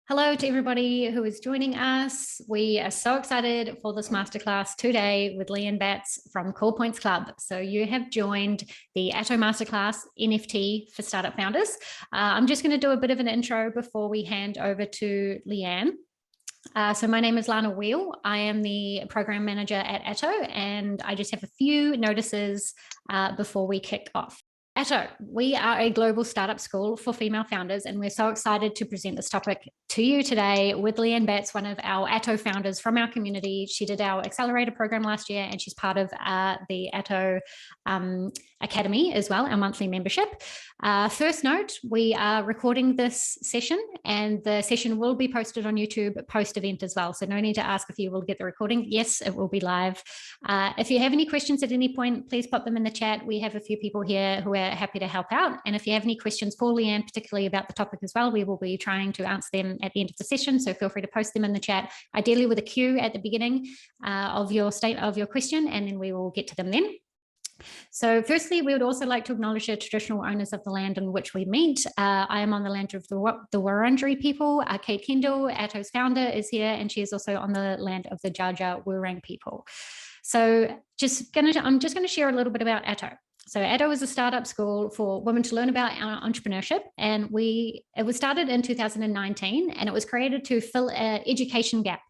Hello to everybody who is joining us. We are so excited for this masterclass today with Leanne Bats from Call Points Club. So you have joined the Atto Masterclass NFT for Startup Founders. I'm just going to do a bit of an intro before we hand over to Leanne. So my name is Lana Weal. I am the program manager at Atto, and I just have a few notices before we kick off. Atto, we are a global startup school for female founders, and we're so excited to present this topic to you today with Leanne Bats, one of our Atto founders from our community. She did our accelerator program last year, and she's part of the Atto Academy as well, our monthly membership. First note, we are recording this session, and the session will be posted on YouTube post-event as well. So no need to ask if you will get the recording. Yes, it will be live. If you have any questions at any point, please pop them in the chat. We have a few people here who are happy to help out. And if you have any questions for Leanne, particularly about the topic as well, we will be trying to answer them at the end of the session. So feel free to post them in the chat, ideally with a Q at the beginning of your question, and then we will get to them then. So firstly, we would also like to acknowledge the traditional owners of the land in which we meet. I am on the land of the Wurundjeri people. Kate Kendall, Atto's founder, is here, and she is also on the land of the Jaja Wurrung people. So I'm just going to share a little bit about Atto. So Atto is a startup school for women to learn about entrepreneurship, and it was started in 2019, and it was created to fill an education gap.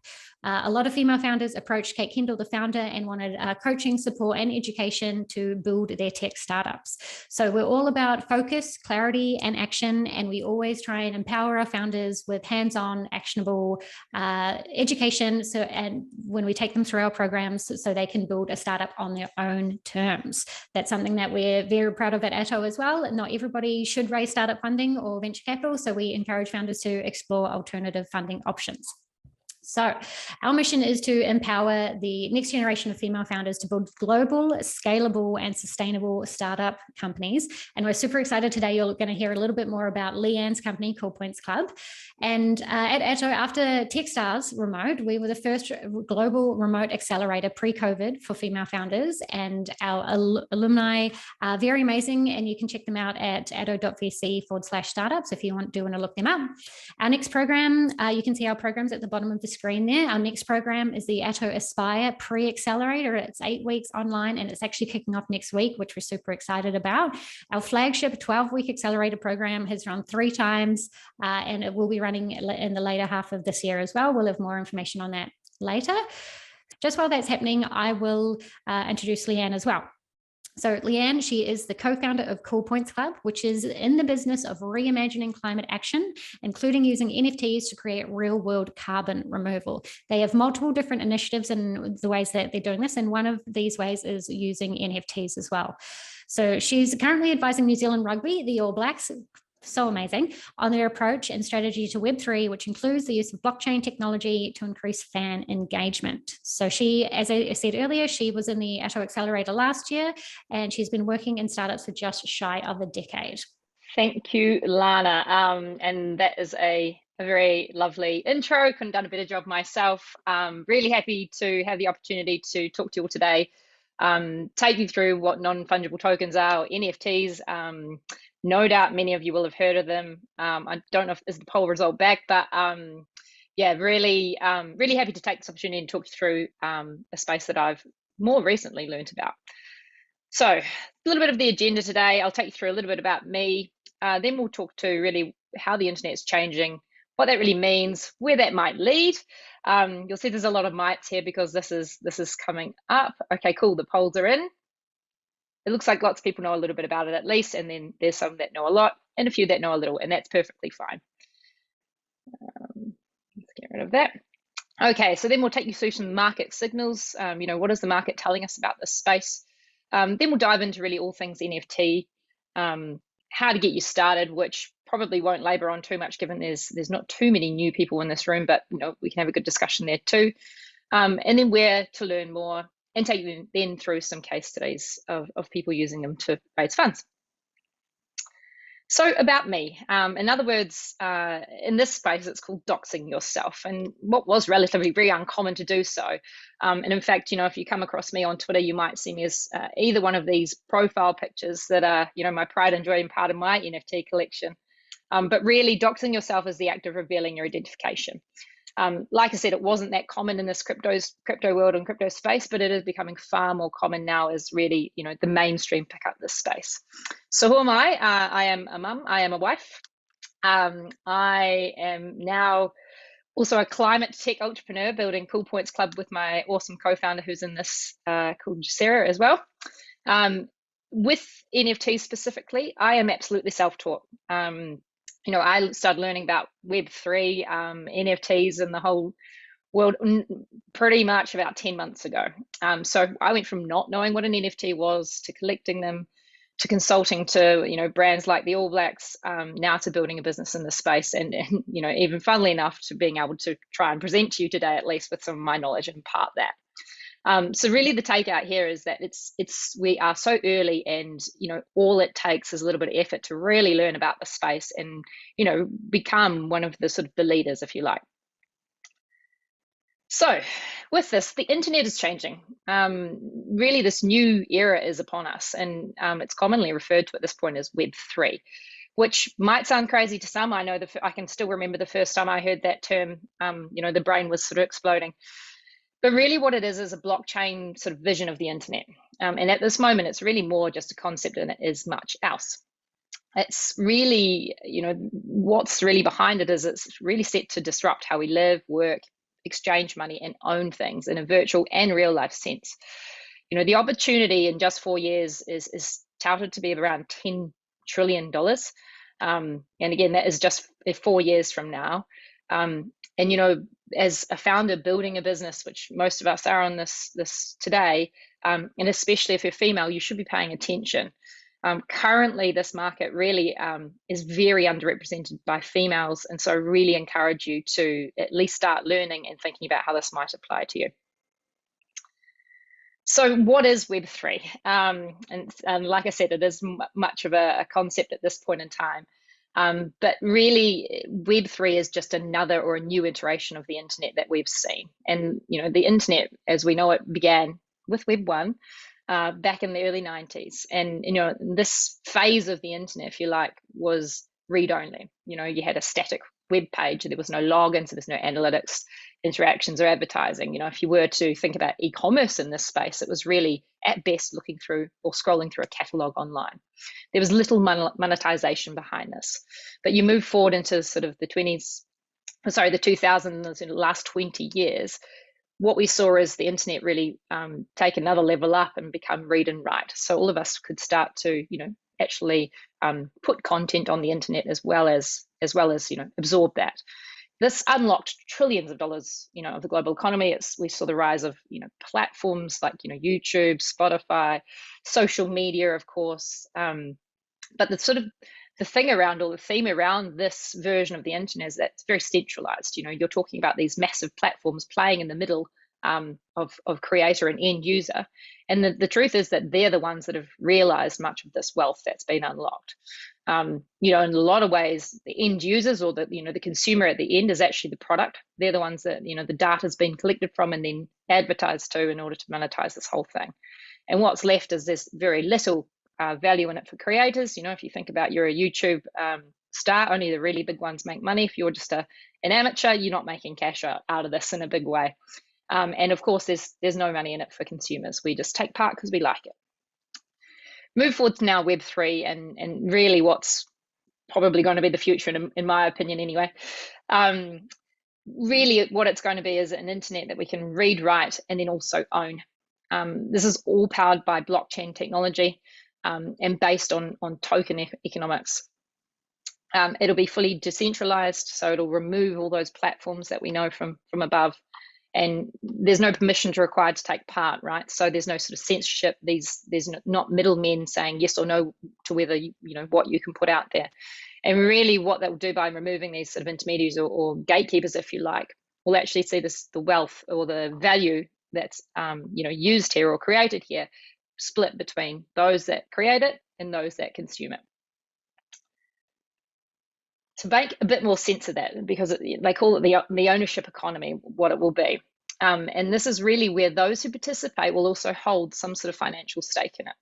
A lot of female founders approached Kate Kendall, the founder, and wanted coaching, support, and education to build their tech startups. So we're all about focus, clarity, and action, and we always try and empower our founders with hands-on, actionable education. And when we take them through our programs, so they can build a startup on their own terms. That's something that we're very proud of at Atto as well. Not everybody should raise startup funding or venture capital, so we encourage founders to explore alternative funding options. So our mission is to empower the next generation of female founders to build global, scalable, and sustainable startup companies. And we're super excited today. You're going to hear a little bit more about Leanne's company, Call Points Club. And at Atto, after Techstars Remote, we were the first global remote accelerator pre-COVID for female founders. And our alumni are very amazing. And you can check them out at atto.vc/startups if you want to look them up. Our next program, you can see our programs at the bottom of the screen there. Our next program is the Atto Aspire Pre-Accelerator. It's 8 weeks online, and it's actually kicking off next week, which we're super excited about. Our flagship 12-week accelerator program has run 3 times, and it will be running in the later half of this year as well. We'll have more information on that later. Just while that's happening, I will introduce Leanne as well. So Leanne, she is the co-founder of Call Points Club, which is in the business of reimagining climate action, including using NFTs to create real-world carbon removal. They have multiple different initiatives in the ways that they're doing this, and one of these ways is using NFTs as well. So she's currently advising New Zealand Rugby, the All Blacks, so amazing, on their approach and strategy to Web3, which includes the use of blockchain technology to increase fan engagement. So she, as I said earlier, she was in the Atto Accelerator last year, and she's been working in startups for just shy of a decade. Thank you, Lana. And that is a very lovely intro. Couldn't have done a better job myself. Really happy to have the opportunity to talk to you all today, take you through what non-fungible tokens are, or NFTs. No doubt many of you will have heard of them. I don't know if is the poll result back, but yeah, really happy to take this opportunity and talk you through a space that I've more recently learned about. So a little bit of the agenda today. I'll take you through a little bit about me. Then we'll talk to really how the internet's changing, what that really means, where that might lead. You'll see there's a lot of mites here because this is coming up. Okay, cool, the polls are in. It looks like lots of people know a little bit about it at least, and then there's some that know a lot and a few that know a little, and that's perfectly fine. Let's get rid of that. Okay, so then we'll take you through some market signals. What is the market telling us about this space? Then we'll dive into really all things NFT, how to get you started, which probably won't labor on too much given there's not too many new people in this room, but we can have a good discussion there too. And then where to learn more, and take you then through some case studies of people using them to raise funds. So about me, in other words, in this space, it's called doxing yourself, and what was relatively very uncommon to do so. And in fact, if you come across me on Twitter, you might see me as either one of these profile pictures that are, my pride and joy and part of my NFT collection. But really, doxing yourself is the act of revealing your identification. Like I said, it wasn't that common in this crypto world and crypto space, but it is becoming far more common now as really, the mainstream pick up this space. So who am I? I am a mum. I am a wife. I am now also a climate tech entrepreneur building Cool Points Club with my awesome co-founder who's in this called Sarah as well. With NFTs specifically, I am absolutely self-taught. I started learning about Web3, NFTs and the whole world pretty much about 10 months ago. So I went from not knowing what an NFT was to collecting them, to consulting to brands like the All Blacks, now to building a business in this space, and even funnily enough to being able to try and present to you today at least with some of my knowledge and impart that. So really the takeout here is that we are so early, and all it takes is a little bit of effort to really learn about the space and become one of the sort of the leaders, if you like. So with this, the internet is changing. Really this new era is upon us, and it's commonly referred to at this point as Web3, which might sound crazy to some. I know I can still remember the first time I heard that term, the brain was sort of exploding. But really what it is a blockchain sort of vision of the internet. And at this moment, it's really more just a concept than it is much else. It's really, what's really behind it is it's really set to disrupt how we live, work, exchange money, and own things in a virtual and real life sense. The opportunity in just 4 years is touted to be around $10 trillion. And again, that is just 4 years from now. And as a founder building a business, which most of us are on this today, and especially if you're female, you should be paying attention. Currently, this market really is very underrepresented by females, and so I really encourage you to at least start learning and thinking about how this might apply to you. So what is Web3? And like I said, it is much of a concept at this point in time. But really, Web3 is just another or a new iteration of the internet that we've seen. And, the internet, as we know it, began with Web 1 back in the early 90s. And, this phase of the internet, if you like, was read-only. You had a static web page, there was no login, so there's no analytics, interactions, or advertising. If you were to think about e-commerce in this space, it was really at best looking through or scrolling through a catalog online. There was little monetization behind this. But you move forward into sort of the 2000s, in the last 20 years, what we saw is the internet really take another level up and become read and write. So all of us could start to, actually put content on the internet as well as absorb that. This unlocked trillions of dollars, of the global economy. We saw the rise of, platforms like, YouTube, Spotify, social media, of course. But the thing around, or the theme around this version of the internet is that it's very centralized. You're talking about these massive platforms playing in the middle of creator and end user. And the truth is that they're the ones that have realized much of this wealth that's been unlocked. In a lot of ways, the end users, or the consumer at the end, is actually the product. They're the ones that, the data's been collected from and then advertised to in order to monetize this whole thing. And what's left is there's very little value in it for creators. If you think about, you're a YouTube star, only the really big ones make money. If you're just an amateur, you're not making cash out of this in a big way. And of course, there's no money in it for consumers. We just take part because we like it. Move forward to now Web3, and really what's probably going to be the future, in my opinion anyway. Really what it's going to be is an internet that we can read, write, and then also own. This is all powered by blockchain technology and based on token economics. It'll be fully decentralized, so it'll remove all those platforms that we know from above. And there's no permission required to take part, right? So there's no sort of censorship. There's not middlemen saying yes or no to whether what you can put out there. And really, what that will do by removing these sort of intermediaries or gatekeepers, if you like, will actually see the wealth or the value that's used here or created here split between those that create it and those that consume it. To make a bit more sense of that, because they call it the ownership economy, what it will be. And this is really where those who participate will also hold some sort of financial stake in it.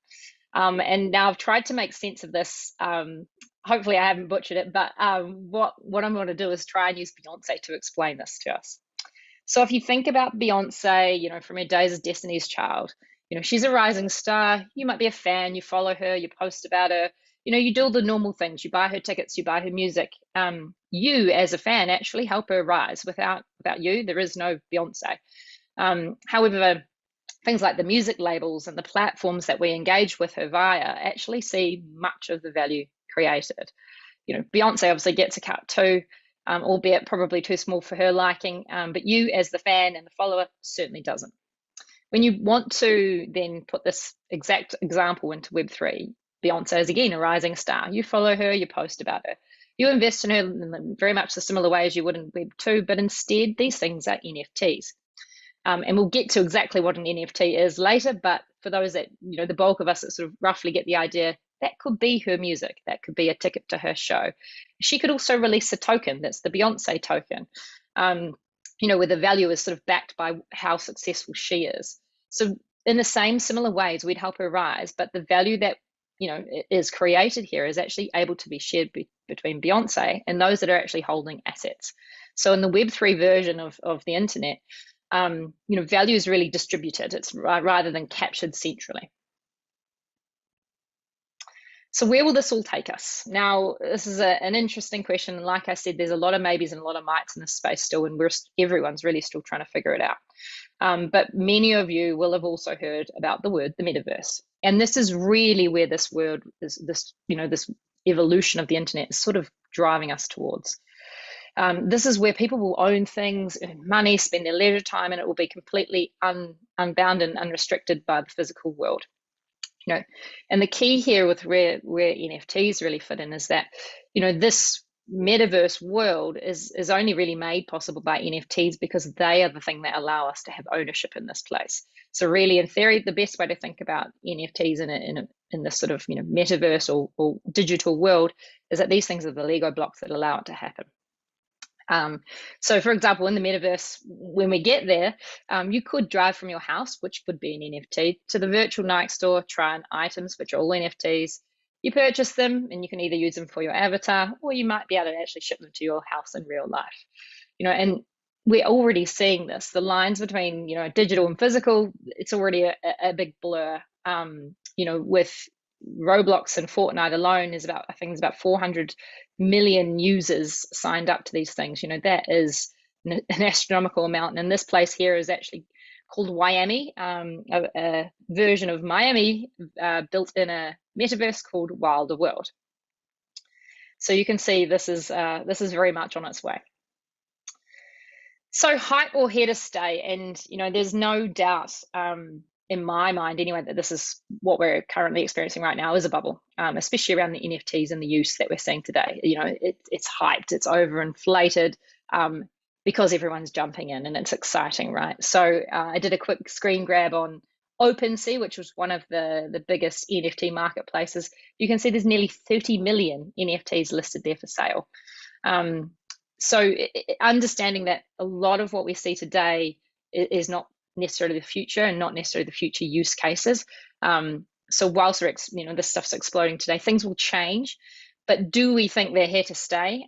And now I've tried to make sense of this. Hopefully I haven't butchered it, but what I'm going to do is try and use Beyonce to explain this to us. So if you think about Beyonce, from her days as Destiny's Child, she's a rising star. You might be a fan, you follow her, you post about her, you do all the normal things. You buy her tickets, you buy her music. You as a fan actually help her rise. Without you, there is no Beyonce. However, things like the music labels and the platforms that we engage with her via actually see much of the value created. Beyonce obviously gets a cut too, albeit probably too small for her liking, but you as the fan and the follower certainly doesn't. When you want to then put this exact example into Web3, Beyonce is again a rising star. You follow her, you post about her. You invest in her in very much the similar way as you would in Web2, but instead these things are NFTs. And we'll get to exactly what an NFT is later, but for those that, the bulk of us that sort of roughly get the idea, that could be her music, that could be a ticket to her show. She could also release a token, that's the Beyonce token, where the value is sort of backed by how successful she is. So in the same similar ways, we'd help her rise, but the value that, is created here is actually able to be shared between Beyonce and those that are actually holding assets. So in the Web3 version of the internet, value is really distributed. It's rather than captured centrally. So where will this all take us? Now, this is an interesting question. Like I said, there's a lot of maybes and a lot of mights in this space still, and everyone's really still trying to figure it out. But many of you will have also heard about the word, the metaverse. And this is really where this word is, this evolution of the internet is sort of driving us towards. This is where people will own things, earn money, spend their leisure time, and it will be completely unbound and unrestricted by the physical world. And the key here with where NFTs really fit in is that, this metaverse world is only really made possible by NFTs because they are the thing that allow us to have ownership in this place. So really, in theory, the best way to think about NFTs in this sort of metaverse or digital world is that these things are the Lego blocks that allow it to happen. So for example, in the metaverse, when we get there, you could drive from your house, which would be an NFT, to the virtual Nike store, try on items, which are all NFTs. You purchase them and you can either use them for your avatar, or you might be able to actually ship them to your house in real life. And we're already seeing this, the lines between, digital and physical, it's already a big blur, with Roblox and Fortnite alone is about, I think it's about 400 million users signed up to these things. That is an astronomical amount. And this place here is actually called Wyoming, a version of Miami built in a metaverse called Wilder World. So you can see this is very much on its way. So hype or here to stay, and there's no doubt in my mind anyway that this is what we're currently experiencing right now is a bubble, especially around the NFTs and the use that we're seeing today. It's hyped, it's overinflated because everyone's jumping in and it's exciting, right? So I did a quick screen grab on OpenSea, which was one of the biggest NFT marketplaces. You can see there's nearly 30 million NFTs listed there for sale. So understanding that a lot of what we see today is not necessarily the future and not necessarily the future use cases. So whilst this stuff's exploding today, things will change, but do we think they're here to stay?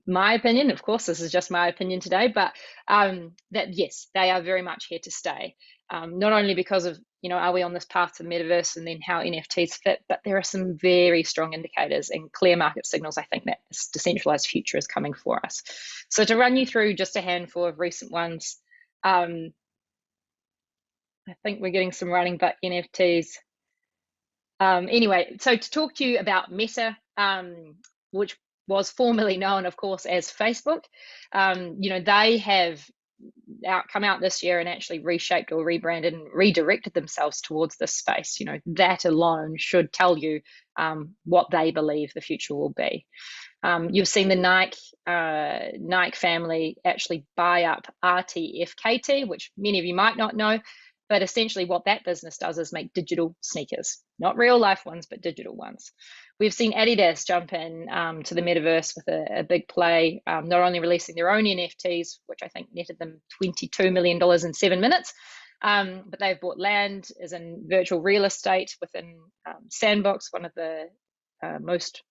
My opinion, of course, this is just my opinion today, but that yes, they are very much here to stay. Not only because of, are we on this path to the metaverse and then how NFTs fit, but there are some very strong indicators and clear market signals, I think, that this decentralized future is coming for us. So to run you through just a handful of recent ones, I think we're getting some running, but NFTs. Anyway, so to talk to you about Meta, which was formerly known, of course, as Facebook, they have come out this year and actually reshaped or rebranded and redirected themselves towards this space. That alone should tell you what they believe the future will be. You've seen the Nike family actually buy up RTFKT, which many of you might not know, but essentially what that business does is make digital sneakers, not real life ones, but digital ones. We've seen Adidas jump in to the metaverse with a big play, not only releasing their own NFTs, which I think netted them $22 million in 7 minutes, But they've bought land as in virtual real estate within Sandbox, one of the most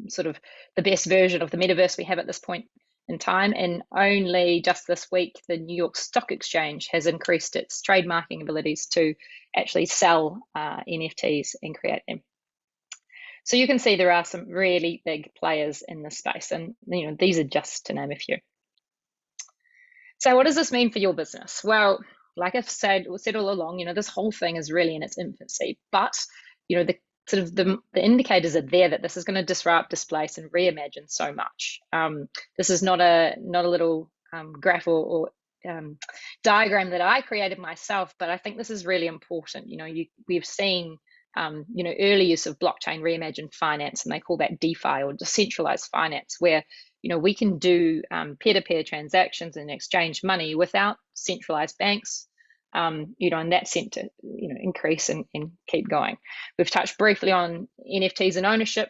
sort of the best version of the metaverse we have at this point in time. And only just this week, the New York Stock Exchange has increased its trademarking abilities to actually sell NFTs and create them. So you can see there are some really big players in this space, and these are just to name a few. So what does this mean for your business? Well, like I've said all along, this whole thing is really in its infancy, but the sort of the indicators are there that this is going to disrupt, displace, and reimagine so much. This is not a little graph or diagram that I created myself, but I think this is really important. We've seen early use of blockchain reimagined finance, and they call that DeFi or decentralized finance, where we can do peer-to-peer transactions and exchange money without centralized banks. And that's sent to increase and keep going. We've touched briefly on NFTs and ownership.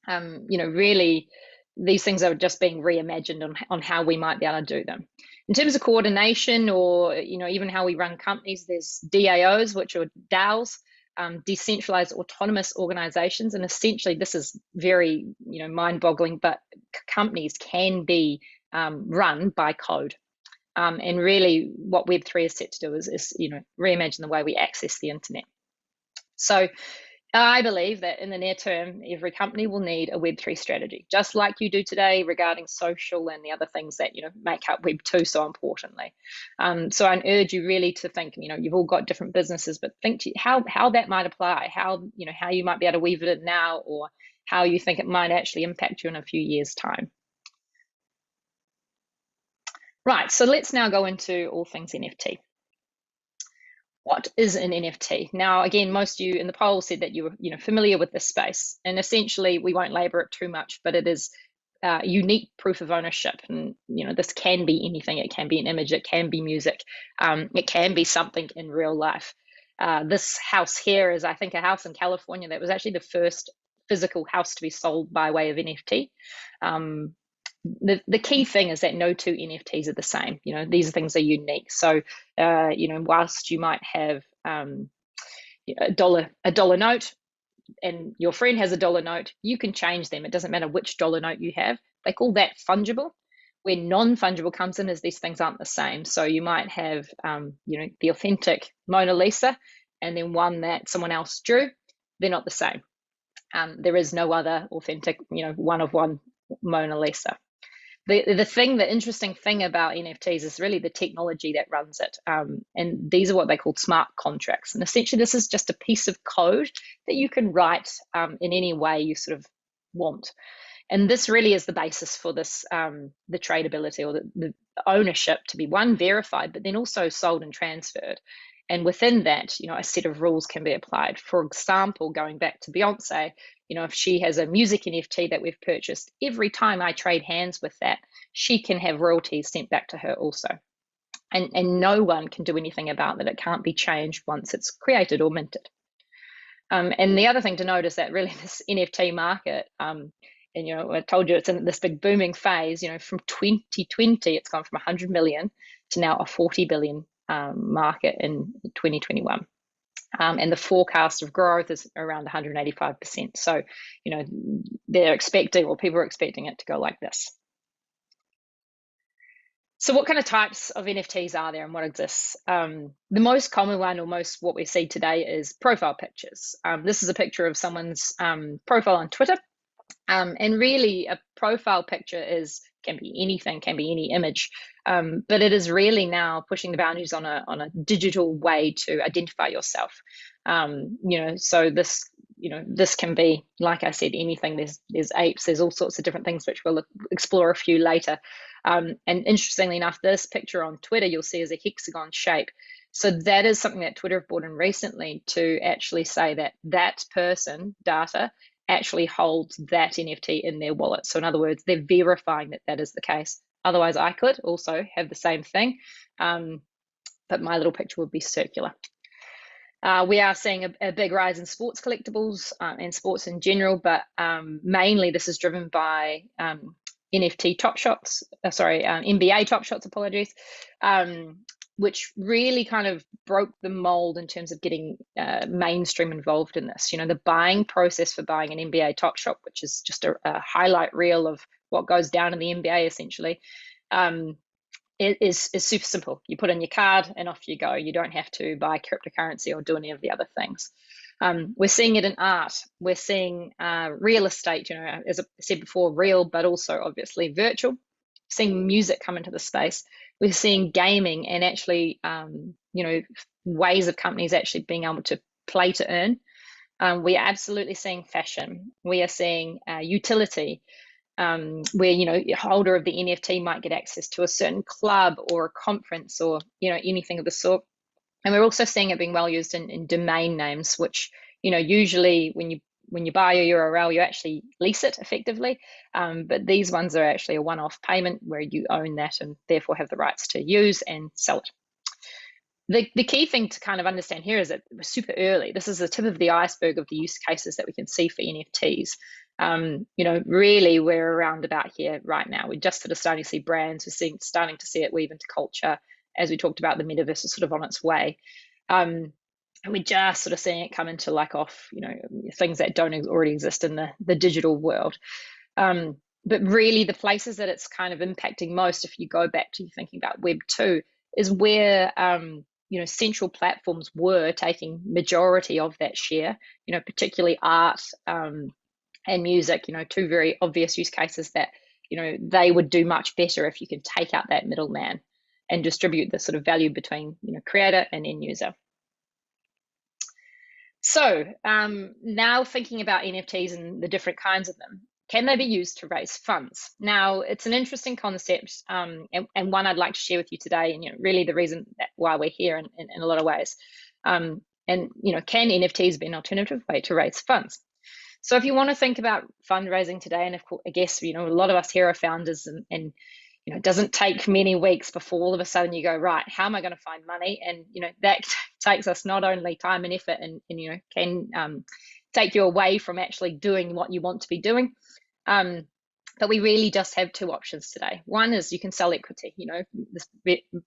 Really these things are just being reimagined on how we might be able to do them. In terms of coordination, or even how we run companies, there's DAOs, which are DAOs, decentralized autonomous organizations, and essentially this is very mind-boggling, but companies can be run by code. And really what Web3 is set to do is reimagine the way we access the internet. So I believe that in the near term, every company will need a Web3 strategy, just like you do today regarding social and the other things that make up Web2 so importantly. So I urge you really to think. You've all got different businesses, but think how that might apply, how you might be able to weave it in now, or how you think it might actually impact you in a few years' time. Right, so let's now go into all things NFT. What is an NFT? Now, again, most of you in the poll said that you were familiar with this space, and essentially we won't labor it too much, but it is unique proof of ownership. And this can be anything. It can be an image, it can be music, it can be something in real life. This house here is, I think, a house in California that was actually the first physical house to be sold by way of NFT. The key thing is that no two NFTs are the same. These things are unique. So, whilst you might have a dollar note, and your friend has a dollar note, you can change them. It doesn't matter which dollar note you have. They call that fungible. Where non-fungible comes in is these things aren't the same. So you might have, the authentic Mona Lisa, and then one that someone else drew. They're not the same. There is no other authentic, one of one Mona Lisa. The interesting thing about NFTs is really the technology that runs it. And these are what they call smart contracts. And essentially, this is just a piece of code that you can write in any way you sort of want. And this really is the basis for this, the tradability or the ownership to be verified, but then also sold and transferred. And within that, a set of rules can be applied. For example, going back to Beyonce, if she has a music NFT that we've purchased, every time I trade hands with that, she can have royalties sent back to her also. And no one can do anything about that. It can't be changed once it's created or minted. And the other thing to note is that really this NFT market, and I told you it's in this big booming phase. From 2020, it's gone from 100 million to now a 40 billion market in 2021. And the forecast of growth is around 185%. So, they're expecting, or people are expecting it to go like this. So what kind of types of NFTs are there and what exists? The most common one, or most what we see today, is profile pictures. This is a picture of someone's profile on Twitter. And really a profile picture can be anything, can be any image, but it is really now pushing the boundaries on a digital way to identify yourself. So this can be, like I said, anything. There's apes, there's all sorts of different things, which we'll explore a few later. And interestingly enough, this picture on Twitter you'll see is a hexagon shape. So that is something that Twitter have brought in recently to actually say that person, data, actually holds that NFT in their wallet. So in other words, they're verifying that is the case. Otherwise, I could also have the same thing, but my little picture would be circular. We are seeing a big rise in sports collectibles and sports in general, but mainly this is driven by NFT Top Shots, NBA Top Shots, apologies. which really kind of broke the mold in terms of getting mainstream involved in this. The buying process for buying an NBA Top Shot, which is just a highlight reel of what goes down in the NBA essentially, is super simple. You put in your card and off you go. You don't have to buy cryptocurrency or do any of the other things. We're seeing it in art. We're seeing real estate, as I said before, real, but also obviously virtual. Seeing music come into the space. We're seeing gaming and actually, ways of companies actually being able to play to earn. We are absolutely seeing fashion. We are seeing utility, where a holder of the NFT might get access to a certain club or a conference or anything of the sort. And we're also seeing it being well used in domain names, which usually when you buy a URL, you actually lease it effectively. But these ones are actually a one-off payment where you own that and therefore have the rights to use and sell it. The key thing to kind of understand here is that we're super early. This is the tip of the iceberg of the use cases that we can see for NFTs. Really we're around about here right now. We're just sort of starting to see brands. We're starting to see it weave into culture. As we talked about, the metaverse is sort of on its way. And we're just sort of seeing it come into things that don't already exist in the digital world. But really the places that it's kind of impacting most, if you go back to thinking about Web 2, is where central platforms were taking majority of that share, particularly art and music, two very obvious use cases that, they would do much better if you could take out that middleman and distribute the sort of value between, creator and end user. So now thinking about NFTs and the different kinds of them, can they be used to raise funds? Now, it's an interesting concept and one I'd like to share with you today, and really the reason why we're here in a lot of ways. Can NFTs be an alternative way to raise funds? So if you want to think about fundraising today, and of course, I guess, a lot of us here are founders and it doesn't take many weeks before all of a sudden you go, right, how am I going to find money? And, that takes us not only time and effort and can take you away from actually doing what you want to be doing. But we really just have two options today. One is you can sell equity,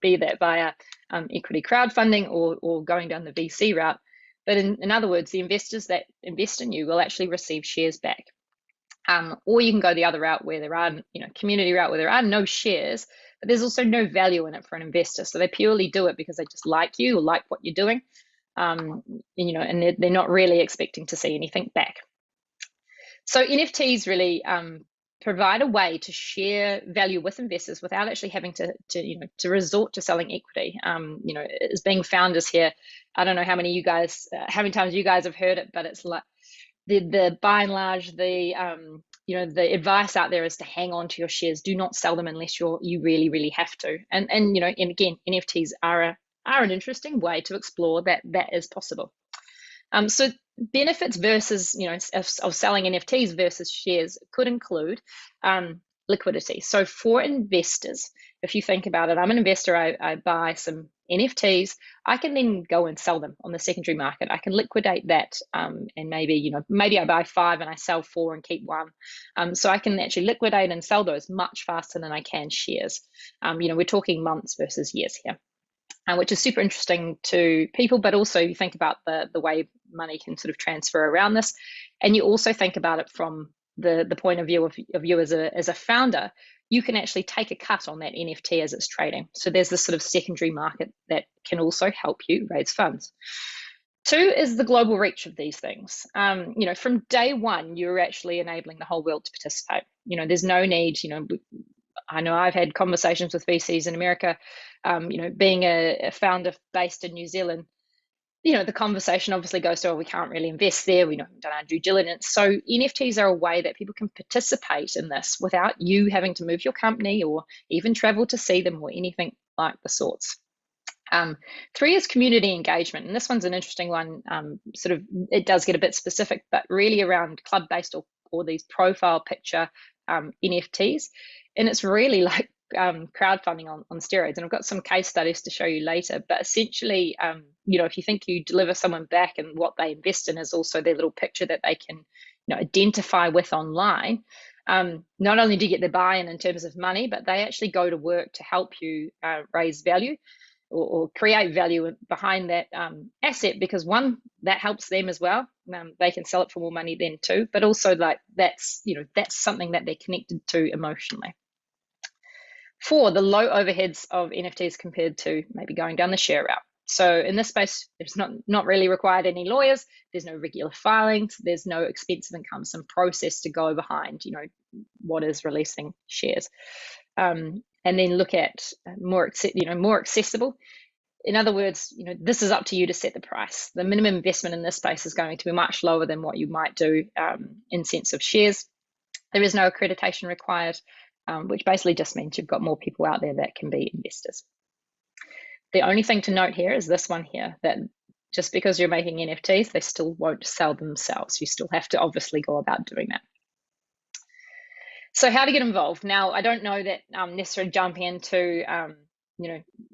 be that via equity crowdfunding or going down the VC route. But in other words, the investors that invest in you will actually receive shares back. Or you can go the other route where there are, community route where there are no shares, but there's also no value in it for an investor. So they purely do it because they just like you or like what you're doing, and they're not really expecting to see anything back. So NFTs really provide a way to share value with investors without actually having to resort to selling equity. As being founders here, I don't know how many times you guys have heard it, but it's like the by and large the advice out there is to hang on to your shares. Do not sell them unless you really, really have to. And again, NFTs are an interesting way to explore that is possible. So benefits versus of selling NFTs versus shares could include liquidity. So for investors, if you think about it, I'm an investor, I buy some NFTs, I can then go and sell them on the secondary market. I can liquidate that and maybe I buy 5 and I sell 4 and keep 1. So I can actually liquidate and sell those much faster than I can shares. We're talking months versus years here. Which is super interesting to people, but also you think about the way money can sort of transfer around this. And you also think about it from the point of view of you as a founder. You can actually take a cut on that NFT as it's trading. So there's this sort of secondary market that can also help you raise funds. 2 is the global reach of these things. From day one, you're actually enabling the whole world to participate. There's no need, I know I've had conversations with VCs in America, being a founder based in New Zealand, the conversation obviously goes to, we can't really invest there. We don't done our due diligence. So NFTs are a way that people can participate in this without you having to move your company or even travel to see them or anything like the sorts. 3 is community engagement. And this one's an interesting one. It does get a bit specific, but really around club-based or these profile picture NFTs. And it's really like crowdfunding on steroids. And I've got some case studies to show you later. But essentially, if you think you deliver someone back and what they invest in is also their little picture that they can identify with online, not only do you get the buy-in in terms of money, but they actually go to work to help you raise value. or create value behind that asset, because one, that helps them as well. They can sell it for more money then too, but also like that's something that they're connected to emotionally. 4, the low overheads of NFTs compared to maybe going down the share route. So in this space, there's not really required any lawyers. There's no regular filings. There's no expensive and cumbersome process to go behind, what is releasing shares. And then look at more accessible. In other words, this is up to you to set the price. The minimum investment in this space is going to be much lower than what you might do in sense of shares. There is no accreditation required, which basically just means you've got more people out there that can be investors. The only thing to note here is this one here, that just because you're making NFTs, they still won't sell themselves. You still have to obviously go about doing that. So how to get involved? Now, I don't know that necessarily jumping into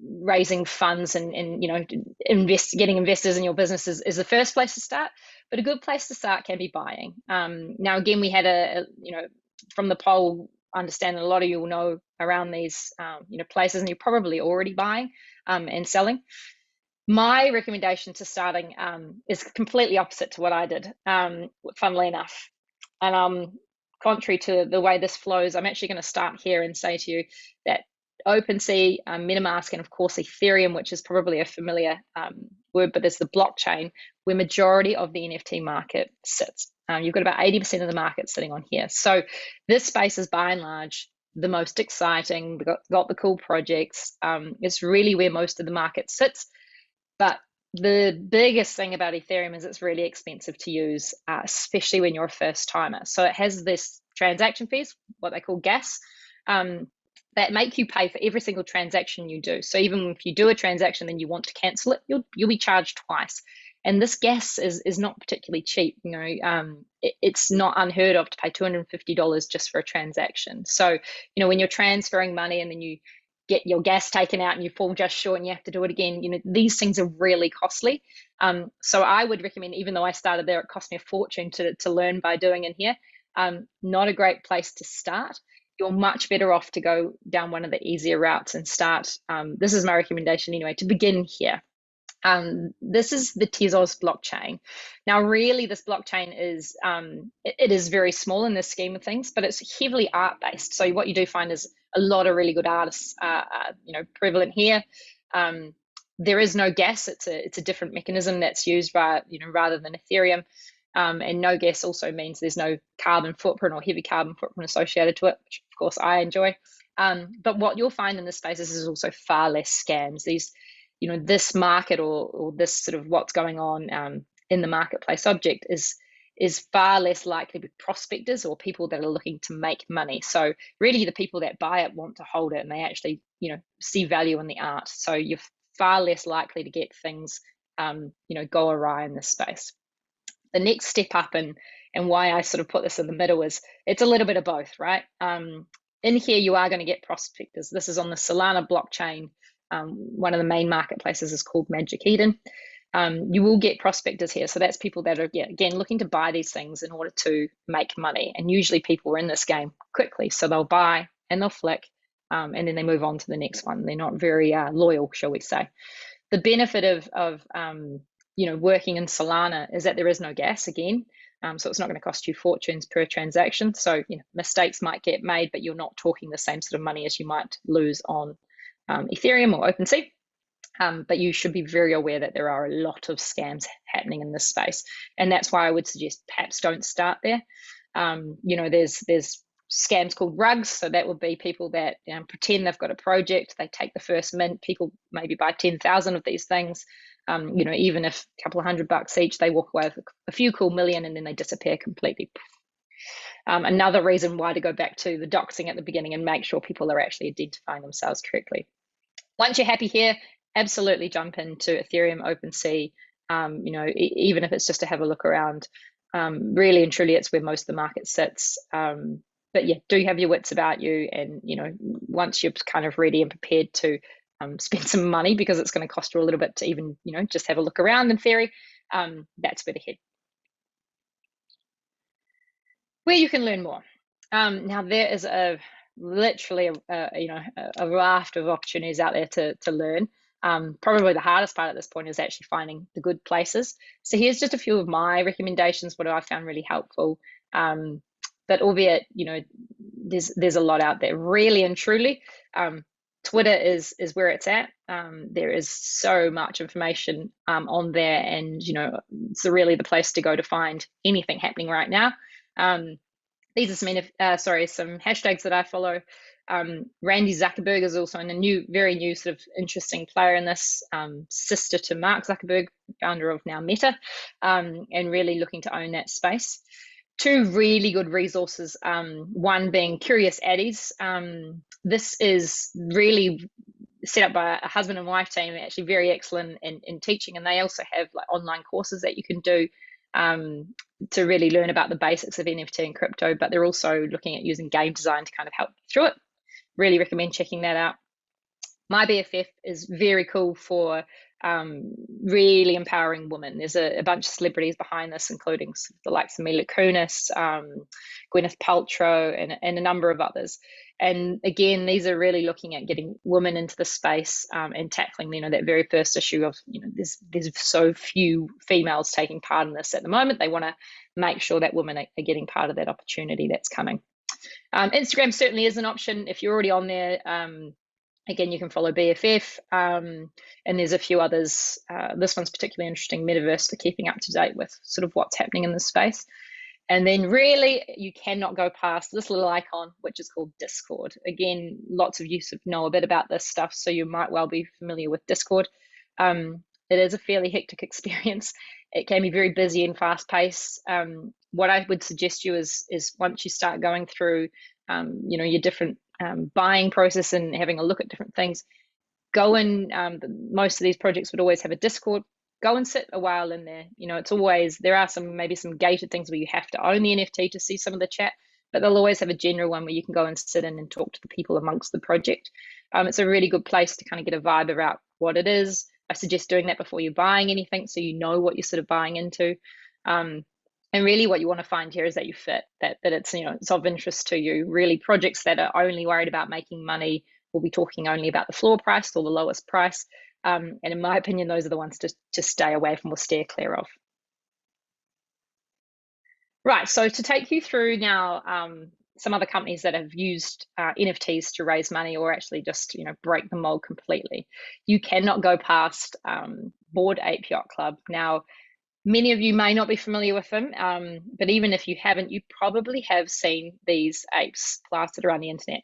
raising funds and getting investors in your business is the first place to start, but a good place to start can be buying. Now, again, we had from the poll, understand that a lot of you will know around these places, and you're probably already buying and selling. My recommendation to starting is completely opposite to what I did, funnily enough. And contrary to the way this flows, I'm actually going to start here and say to you that OpenSea, MetaMask, and of course Ethereum, which is probably a familiar word, but there's the blockchain where majority of the NFT market sits. You've got about 80% of the market sitting on here. So this space is by and large the most exciting. We've got the cool projects. It's really where most of the market sits. But the biggest thing about Ethereum is it's really expensive to use, especially when you're a first timer. So it has this transaction fees, what they call gas, that make you pay for every single transaction you do. So even if you do a transaction and you want to cancel it, you'll be charged twice. And this gas is not particularly cheap. It's not unheard of to pay $250 just for a transaction. So when you're transferring money and then you get your gas taken out and you fall just short and you have to do it again, these things are really costly. So I would recommend, even though I started there, it cost me a fortune to learn by doing in here. Not a great place to start. You're much better off to go down one of the easier routes and start. This is my recommendation anyway, to begin here. This is the Tezos blockchain. Now, really, this blockchain is it is very small in the scheme of things, but it's heavily art-based. So what you do find is a lot of really good artists, prevalent here. There is no gas. It's a different mechanism that's used by rather than Ethereum. And no gas also means there's no carbon footprint or heavy carbon footprint associated to it, which of course I enjoy. But what you'll find in this space is also far less scams. This market or this sort of what's going on in the marketplace object is far less likely with prospectors or people that are looking to make money. So really the people that buy it want to hold it, and they actually see value in the art. So you're far less likely to get things go awry in this space. The next step up and why I sort of put this in the middle is it's a little bit of both, right? In here you are going to get prospectors. This is on the Lana blockchain. One of the main marketplaces is called Magic Eden. You will get prospectors here. So that's people that are, again, looking to buy these things in order to make money. And usually people are in this game quickly. So they'll buy and they'll flick and then they move on to the next one. They're not very loyal, shall we say. The benefit of working in Solana is that there is no gas again. So it's not going to cost you fortunes per transaction. So mistakes might get made, but you're not talking the same sort of money as you might lose on Ethereum or OpenSea. But you should be very aware that there are a lot of scams happening in this space. And that's why I would suggest perhaps don't start there. There's scams called rugs. So that would be people that pretend they've got a project. They take the first mint. People maybe buy 10,000 of these things. Even if a couple of $100 each, they walk away with a few cool million and then they disappear completely. Another reason why to go back to the doxing at the beginning and make sure people are actually identifying themselves correctly. Once you're happy here, absolutely jump into Ethereum, OpenSea, even if it's just to have a look around. Really and truly, it's where most of the market sits. But yeah, do have your wits about you. And, once you're kind of ready and prepared to spend some money, because it's going to cost you a little bit to even, just have a look around in theory, that's where to head. Where you can learn more. Now there is literally a raft of opportunities out there to learn. Probably the hardest part at this point is actually finding the good places. So here's just a few of my recommendations, what I found really helpful. But albeit, there's a lot out there, really and truly. Twitter is where it's at. There is so much information on there, and it's really the place to go to find anything happening right now. These are some hashtags that I follow. Randy Zuckerberg is also a very new sort of interesting player in this, sister to Mark Zuckerberg, founder of now Meta, and really looking to own that space. Two really good resources, one being Curious Addies. This is really set up by a husband and wife team, actually very excellent in teaching, and they also have like online courses that you can do to really learn about the basics of NFT and crypto, but they're also looking at using game design to kind of help through it. Really recommend checking that out. My BFF is very cool for really empowering women. There's a bunch of celebrities behind this, including the likes of Mila Kunis, Gwyneth Paltrow, and a number of others. And again, these are really looking at getting women into the space and tackling, that very first issue of, there's so few females taking part in this at the moment. They want to make sure that women are getting part of that opportunity that's coming. Instagram certainly is an option if you're already on there. Again, you can follow BFF, and there's a few others. This one's particularly interesting, Metaverse, for keeping up to date with sort of what's happening in the space. And then really, you cannot go past this little icon, which is called Discord. Again, lots of you sort of know a bit about this stuff, so you might well be familiar with Discord. It is a fairly hectic experience. It can be very busy and fast-paced. What I would suggest you is once you start going through, your different buying process and having a look at different things, go in. Most of these projects would always have a Discord. Go and sit a while in there. It's always, there are maybe some gated things where you have to own the NFT to see some of the chat, but they'll always have a general one where you can go and sit in and talk to the people amongst the project. It's a really good place to kind of get a vibe about what it is. I suggest doing that before you're buying anything, so you know what you're sort of buying into. And really what you want to find here is that you fit, that it's, it's of interest to you. Really, projects that are only worried about making money will be talking only about the floor price or the lowest price. And in my opinion, those are the ones to stay away from or steer clear of. Right, so to take you through now some other companies that have used NFTs to raise money or actually just break the mold completely. You cannot go past Bored Ape Yacht Club. Now, many of you may not be familiar with them, but even if you haven't, you probably have seen these apes plastered around the internet.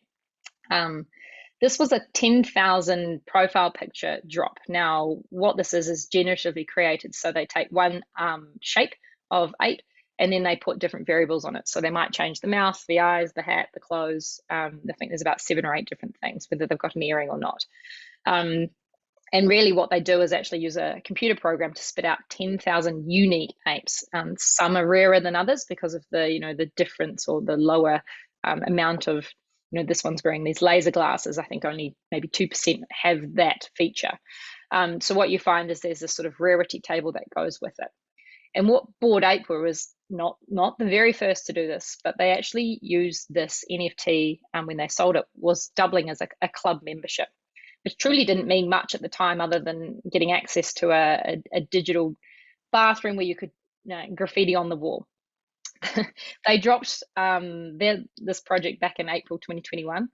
This was a 10,000 profile picture drop. Now, what this is generatively created. So they take one shape of ape and then they put different variables on it. So they might change the mouth, the eyes, the hat, the clothes. I think there's about 7 or 8 different things, whether they've got an earring or not. And really what they do is actually use a computer program to spit out 10,000 unique apes. Some are rarer than others because of the difference or the lower amount of, this one's wearing these laser glasses. I think only maybe 2% have that feature. So what you find is there's this sort of rarity table that goes with it. And what Bored Ape were was not the very first to do this, but they actually used this NFT when they sold it, was doubling as a club membership, which truly didn't mean much at the time other than getting access to a digital bathroom where you could graffiti on the wall. They dropped this project back in April 2021.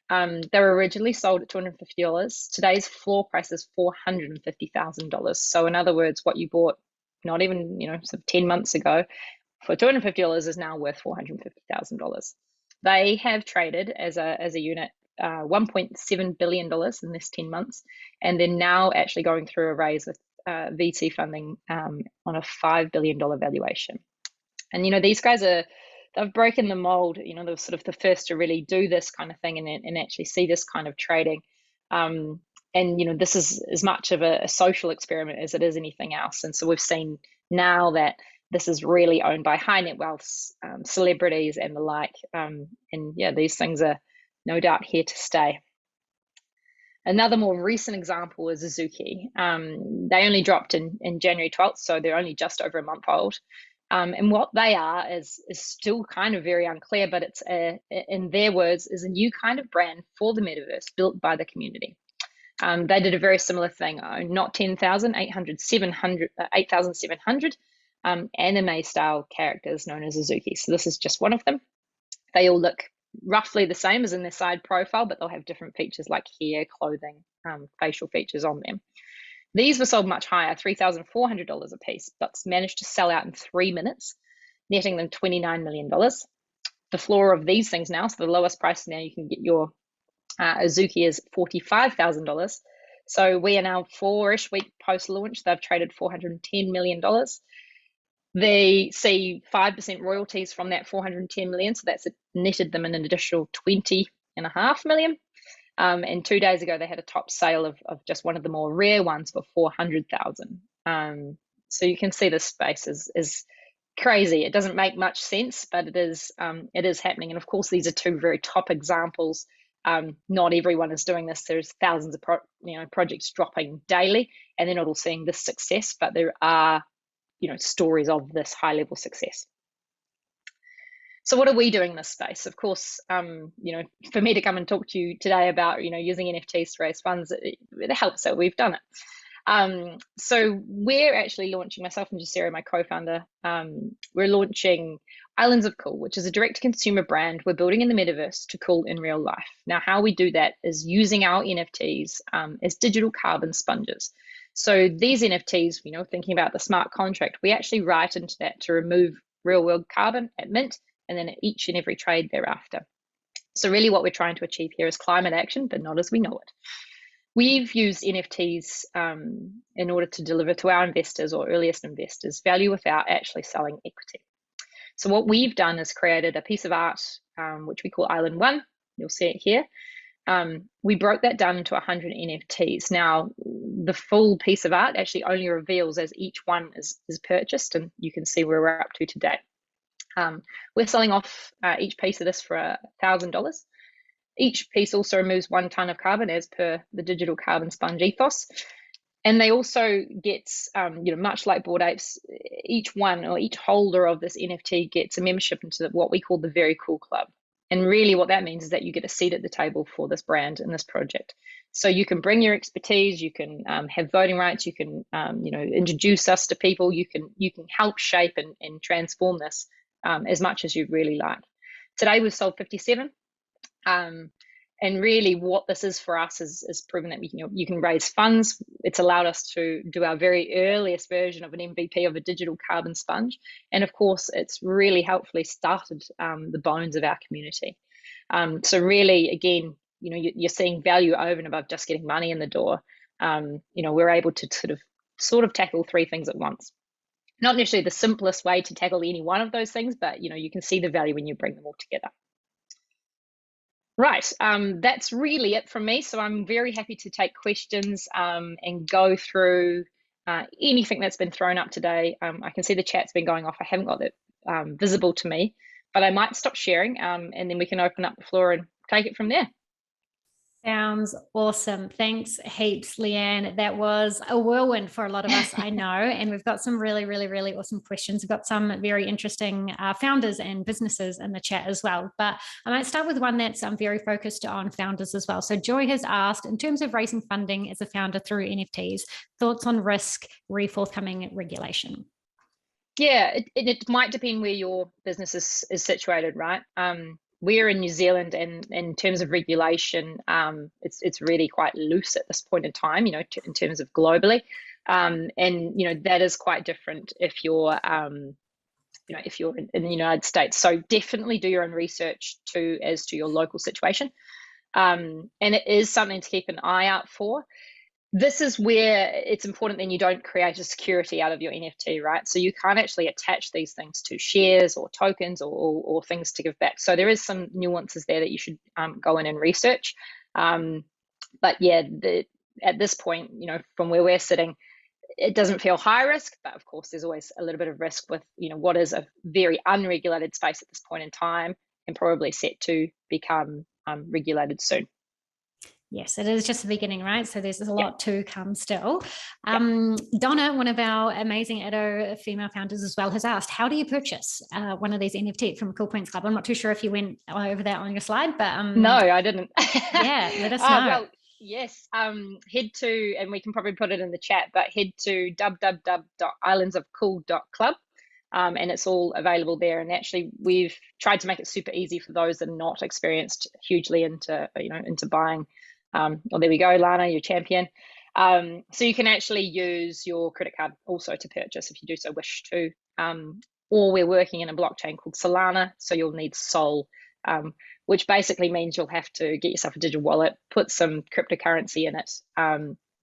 They were originally sold at $250. Today's floor price is $450,000. So in other words, what you bought not even sort of 10 months ago for $250 is now worth $450,000. They have traded as a unit $1.7 billion in this 10 months, and they're now actually going through a raise with VC funding on a $5 billion valuation. And these guys they've broken the mold. They're sort of the first to really do this kind of thing and actually see this kind of trading. And this is as much of a social experiment as it is anything else. And so we've seen now that this is really owned by high net wealth celebrities and the like. And yeah, these things are no doubt here to stay. Another more recent example is Azuki. They only dropped in January 12th, so they're only just over a month old. And what they are is still kind of very unclear, but it's in their words, is a new kind of brand for the metaverse built by the community. They did a very similar thing, not 10,000, 8,700 anime style characters known as Azuki. So this is just one of them. They all look roughly the same as in their side profile, but they'll have different features like hair, clothing, facial features on them. These were sold much higher, $3,400 a piece, but managed to sell out in 3 minutes, netting them $29 million. The floor of these things now, so the lowest price now you can get your Azuki is $45,000. So we are now 4-ish week post launch. They've traded $410 million. They see 5% royalties from that 410 million. So that's netted them an additional 20.5 million. And 2 days ago, they had a top sale of just one of the more rare ones for 400,000. So you can see this space is crazy. It doesn't make much sense, but it is happening. And of course, these are two very top examples. Not everyone is doing this. There's thousands of projects dropping daily, and they're not all seeing this success, but there are stories of this high level success. So what are we doing in this space? Of course, for me to come and talk to you today about using NFTs to raise funds, it helps that we've done it. So we're actually launching, myself and Jasera, my co-founder, we're launching Islands of Cool, which is a direct-to-consumer brand we're building in the metaverse to cool in real life. Now, how we do that is using our NFTs as digital carbon sponges. So these NFTs, thinking about the smart contract, we actually write into that to remove real-world carbon at mint and then at each and every trade thereafter. So really what we're trying to achieve here is climate action, but not as we know it. We've used NFTs in order to deliver to our investors or earliest investors value without actually selling equity. So what we've done is created a piece of art, which we call Island 1. You'll see it here. We broke that down into 100 NFTs. Now, the full piece of art actually only reveals as each one is purchased, and you can see where we're up to today. We're selling off each piece of this for $1,000. Each piece also removes 1 ton of carbon as per the digital carbon sponge ethos. And they also get, much like Bored Apes, each one or each holder of this NFT gets a membership into what we call the Very Cool Club. And really what that means is that you get a seat at the table for this brand and this project. So you can bring your expertise, you can have voting rights, you can, introduce us to people, you can help shape and transform this as much as you'd really like. Today we've sold 57. And really what this is for us is proven that you can raise funds. It's allowed us to do our very earliest version of an MVP of a digital carbon sponge. And of course, it's really helpfully started the bones of our community. So really, again, you're seeing value over and above just getting money in the door. We're able to sort of tackle 3 things at once. Not necessarily the simplest way to tackle any one of those things, but you can see the value when you bring them all together. Right, that's really it from me. So I'm very happy to take questions and go through anything that's been thrown up today. I can see the chat's been going off. I haven't got it visible to me, but I might stop sharing and then we can open up the floor and take it from there. Sounds awesome. Thanks heaps, Leanne. That was a whirlwind for a lot of us, I know. And we've got some really, really, really awesome questions. We've got some very interesting founders and businesses in the chat as well. But I might start with one that's very focused on founders as well. So Joy has asked, in terms of raising funding as a founder through NFTs, thoughts on risk, forthcoming regulation? Yeah, it might depend where your business is situated, right? We're in New Zealand, and in terms of regulation, it's really quite loose at this point in time, in terms of globally, and that is quite different if you're, if you're in the United States. So definitely do your own research as to your local situation, and it is something to keep an eye out for. This is where it's important then you don't create a security out of your NFT, right? So you can't actually attach these things to shares or tokens or things to give back. So there is some nuances there that you should go in and research. But yeah, at this point, from where we're sitting, it doesn't feel high risk, but of course there's always a little bit of risk with, what is a very unregulated space at this point in time and probably set to become regulated soon. Yes, it is just the beginning, right? So there's a lot to come still. Donna, one of our amazing Atto female founders as well, has asked, how do you purchase one of these NFT from Cool Points Club? I'm not too sure if you went over that on your slide, but... No, I didn't. Yeah, let us know. Well, Yes, head to, and we can probably put it in the chat, but head to www.islandsofcool.club, and it's all available there. And actually, we've tried to make it super easy for those that are not experienced hugely into, into buying. Well, there we go, Lana, your champion. So you can actually use your credit card also to purchase if you do so wish to. Or we're working in a blockchain called Solana, so you'll need Sol. Which basically means you'll have to get yourself a digital wallet, put some cryptocurrency in it.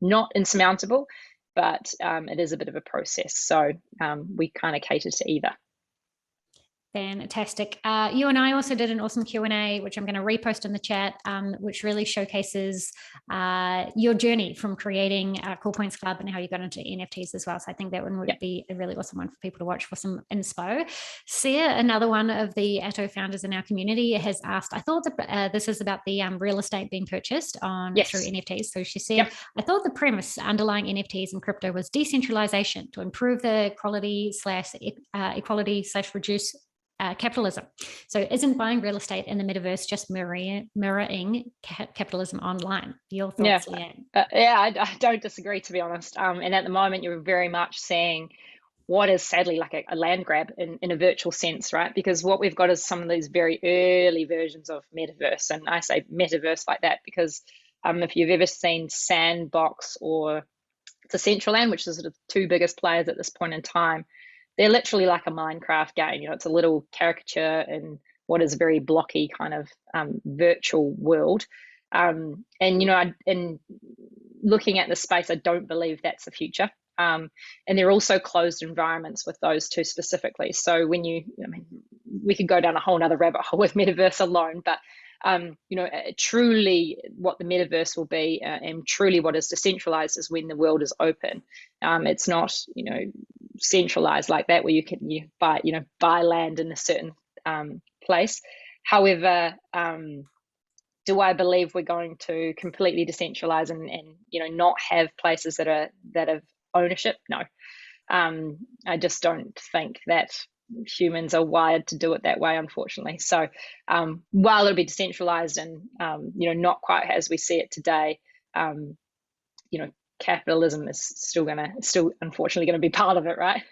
Not insurmountable, but it is a bit of a process. So we kind of cater to either. Fantastic. You and I also did an awesome Q&A, which I'm going to repost in the chat, which really showcases your journey from creating Cool Points Club and how you got into NFTs as well. So I think that one would be a really awesome one for people to watch for some inspo. Sia, another one of the Atto founders in our community, has asked, I thought that this is about the real estate being purchased through NFTs. So she said, I thought the premise underlying NFTs and crypto was decentralization to improve the quality / equality / reduce capitalism. So isn't buying real estate in the metaverse just mirroring capitalism online? Your thoughts, Leanne? I don't disagree, to be honest. And at the moment, you're very much seeing what is sadly like a land grab in a virtual sense, right? Because what we've got is some of these very early versions of metaverse. And I say metaverse like that because if you've ever seen Sandbox or Decentraland, which is the two biggest players at this point in time, they're literally like a Minecraft game. It's a little caricature in what is a very blocky kind of virtual world. And in looking at the space, I don't believe that's the future. And they're also closed environments with those two specifically. So when we could go down a whole nother rabbit hole with metaverse alone, but truly what the metaverse will be and truly what is decentralized is when the world is open. It's not, centralized like that where you buy land in a certain place. However, do I believe we're going to completely decentralize and not have places that have ownership? No. I just don't think that humans are wired to do it that way, unfortunately. So while it'll be decentralized and not quite as we see it today, capitalism is still unfortunately going to be part of it, right?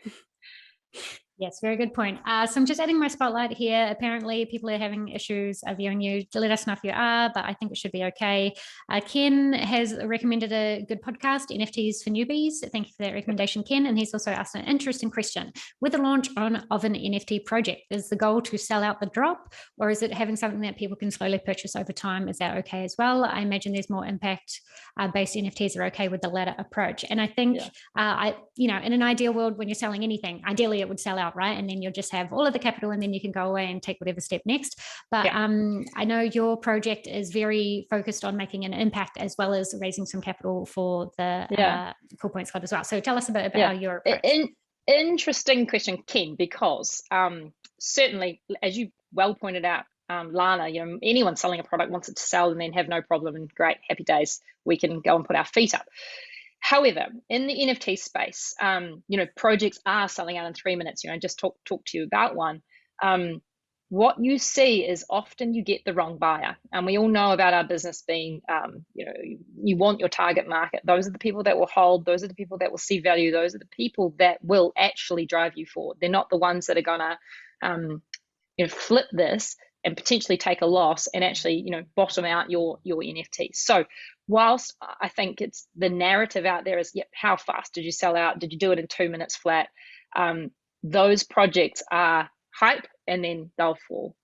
Yes, very good point. So I'm just adding my spotlight here. Apparently, people are having issues viewing you. Let us know if you are, but I think it should be okay. Ken has recommended a good podcast, NFTs for Newbies. Thank you for that recommendation, Ken. And he's also asked an interesting question. With the launch of an NFT project, is the goal to sell out the drop, or is it having something that people can slowly purchase over time? Is that okay as well? I imagine there's more impact-based NFTs are okay with the latter approach. And I think, in an ideal world, when you're selling anything, ideally it would sell out, right? And then you'll just have all of the capital and then you can go away and take whatever step next. But I know your project is very focused on making an impact as well as raising some capital for the Cool Points Club as well. So tell us a bit about your approach. Interesting question, Ken, because certainly, as you well pointed out, Lana, anyone selling a product wants it to sell and then have no problem and great, happy days, we can go and put our feet up. However, in the NFT space, projects are selling out in 3 minutes. Just talk to you about one. What you see is often you get the wrong buyer, and we all know about our business being, you want your target market. Those are the people that will hold. Those are the people that will see value. Those are the people that will actually drive you forward. They're not the ones that are gonna, flip this and potentially take a loss and actually, bottom out your NFT. So whilst I think it's the narrative out there is, how fast did you sell out? Did you do it in 2 minutes flat? Those projects are hype and then they'll fall.